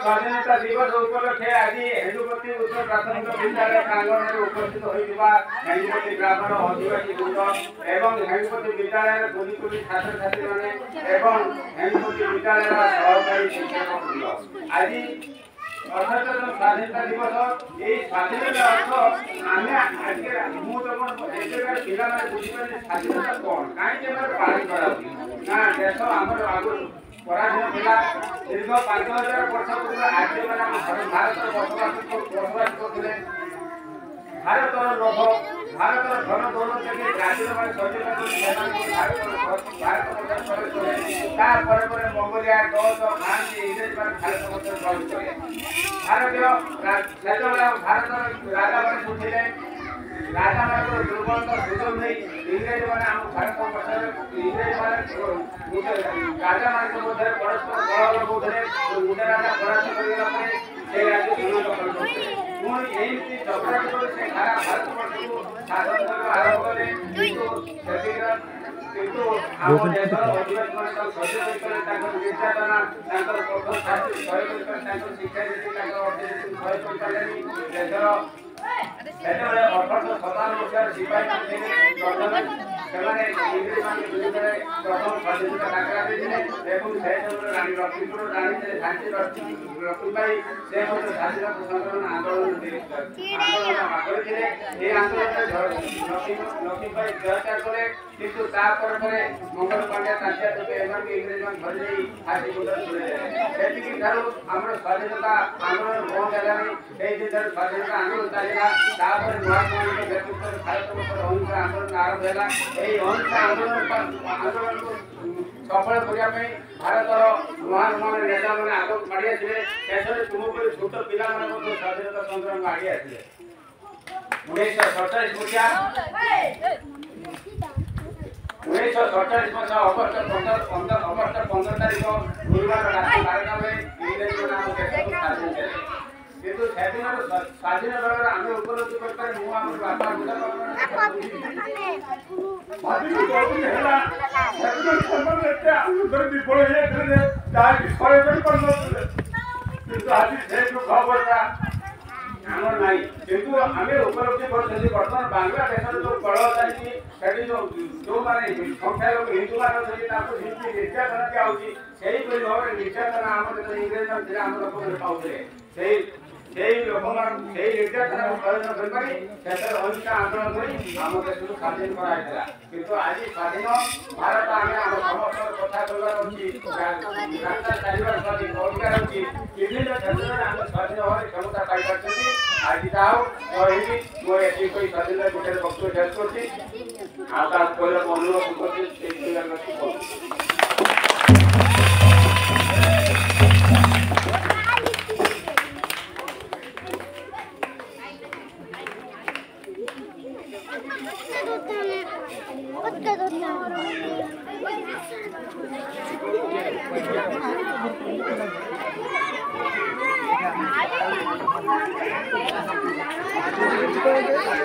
स्वाधीनता दिवस उपलक्षे आज हेडुपति उच्च प्राथमिक विद्यालय प्रांगण में उपस्थित होइबा हेडुपति ग्रामर आदिवासी वृंद एवं हेडुपति विद्यालय गुरुकुल छात्र छात्री माने एवं हेडुपति विद्यालय सहकारी शिक्षक वृंद आज अर्थात स्वाधीनता दिवस ये स्वाधीनता अर्थ आमे आज मु तो एकर पिला माने बुझिबे स्वाधीनता कोन काई जे पालन कराउती ना देश हमर आगु पराधीन पिला दीर्घ 5000 वर्ष पूर्व आज माने भारत बसवास करथिले भारतर लोभ भारतर धन दौलत के ग्रामीण मान सचेतन भारत मंगोलिया डच फ्रांस इंग्रेज मान भारत भारत राजा मान उठिले राजा मान दुर्बल सुजम नहीं इंग्रेज मान हम भारत इंग्रेज मान राजा मान मध्य परस्पर बल लगुले गुटे राजा परास्त करला से राज्य दखल करते पुणी एमती चक्राट कर से सारा भारत वर्ष को शासन करवा आरंभ करे किंतु हम देश आदिवासी मान सचेतन करे ताकर निर्यातना ताकर कठोर शास्त्री सहयोग करे ताकर शिक्षा देती ताकर अर्थनीति सहयोग करतानी देशर सेतबले 1857 मसीहार सिपाही ସେମାନେ ଇଂରେଜମାନଙ୍କ ବିରୁଦ୍ଧରେ ପ୍ରଥମ ସ୍ୱାଧୀନତା ଡାକରା ଦେଇଥିଲେ ଏବଂ ସେ ସମୟରେ ରାଣୀ ଲକ୍ଷ୍ମୀପୁର ରାଣୀ ଝାନ୍ସୀ ଲକ୍ଷ୍ମୀବାଇ ସେ ମଧ୍ୟ ସ୍ୱାଧୀନତା ସଂଗ୍ରାମ ଆନ୍ଦୋଳନ କରିଥିଲେ। ଏହି ଆନ୍ଦୋଳନରେ ଲକ୍ଷ୍ମୀବାଇ ଜୟତ୍ୟାଗ କଲେ କିନ୍ତୁ ତାପରେ ପରେ ମଙ୍ଗଳ ପାଣ୍ଡ୍ୟା ତାତ୍ୟା ଦେବେ ଏମାନଙ୍କୁ ଇଂରେଜମାନେ ଧରି ନେଇ ଫାଶୀ ଗୁଣ୍ଡରେ ପୁରେଇଦେଲେ। ସେତିକି ଠାରୁ ଆମର ସ୍ୱାଧୀନତା ଆନ୍ଦୋଳନ ବନ୍ଦ ହେଲାନି। ସେଇ ଦିନଠାରୁ ସ୍ୱାଧୀନତା ଆନ୍ଦୋଳନ ଚାଲିଲା। ତାପରେ ମହାତ୍ମାଗାନ୍ଧୀଙ୍କ ନେତୃତ୍ୱରେ ଭାରତବର୍ଷର ଅହିଂସା ଆନ୍ଦୋଳନ ଆରମ୍ଭ ହେଲା। এই অহিংসা আন্দোলনକୁ সফল କରିବା ପାଇଁ ଭାରତର ମହାନ ମହାନ ନେତାମାନେ ଆଗକୁ ମାଡ଼ି ଆସିଲେ। ଶେଷରେ ତୁମକୁ ଛୋଟ ପିଲାମାନେ ମଧ୍ୟ ସ୍ୱାଧୀନତା ସଂଗ୍ରାମକୁ ଆଗେଇ ଆସିଲେ। 1947 ମସିହା 1947 ମସିହା ଅଗଷ୍ଟ 15 ତାରିଖ ଗୁରୁବାର ରାତି 12ଟା ବେଳେ ଇଂରେଜମାନେ ଆମ ଦେଶକୁ ସ୍ୱାଧୀନ କଲେ। କିନ୍ତୁ ସେଦିନର ସ୍ୱାଧୀନ ବେଳରେ ଆମେ ଉପଲବ୍ଧି କରିପାରି ମୁଁ ଆମ ବାପା ବୁଝା ଆମର ନାହିଁ କିନ୍ତୁ ଆମେ ଉପଲବ୍ଧି କରୁଛନ୍ତି ବର୍ତ୍ତମାନ ବାଂଲାଦେଶର ଯୋଉ କଳ ଚାଲିଛି ସେଠି ଯୋଉମାନେ ସଂଖ୍ୟାଲଘୁ ହିନ୍ଦୁମାନେ ଅଛନ୍ତି ତାଙ୍କୁ ଯେମିତି ନିର୍ଯାତନା ଦିଆହଉଛି ସେଇପରି ଭାବରେ ନିର୍ଯାତନା ଆମର ଇଂରେଜମାନେ ଥିଲେ ଆମ ଲୋକମାନେ ପାଉଥିଲେ। সেই ଲୋକମାନଙ୍କୁ ସେଇ ନିର୍ଯାତନାକୁ ପ୍ରୟୋଜନ କରିପାରି ଶେଷରେ ଅହିଂସା ଆନ୍ଦୋଳନ କରି ଆମ ଦେଶକୁ ସ୍ୱାଧୀନ କରାଯାଇଥିଲା। କିନ୍ତୁ ଆଜି ସ୍ୱାଧୀନ ଭାରତ ଆମେ ଆମ ସମସ୍ତଙ୍କ କଥା କହିବାର ଅଛି ରାସ୍ତା ଚାଲିବାର ଅଧିକାର ଅଛି ବିଭିନ୍ନ କ୍ଷେତ୍ରରେ ଆମେ ସ୍ୱାଧୀନ ଭାବରେ କ୍ଷମତା ପାଇପାରୁଛନ୍ତି। ଆଜି ଯାହା ହଉ କହିବି ମୁଁ ଏଠି କହି ସ୍ୱାଧୀନ ଗୋଟେ ବକ୍ତବ୍ୟ ଶେଷ କରୁଛି। ଆଉ ତା କହିବାକୁ ଅନୁରୋଧ କରୁଛି ସେଇ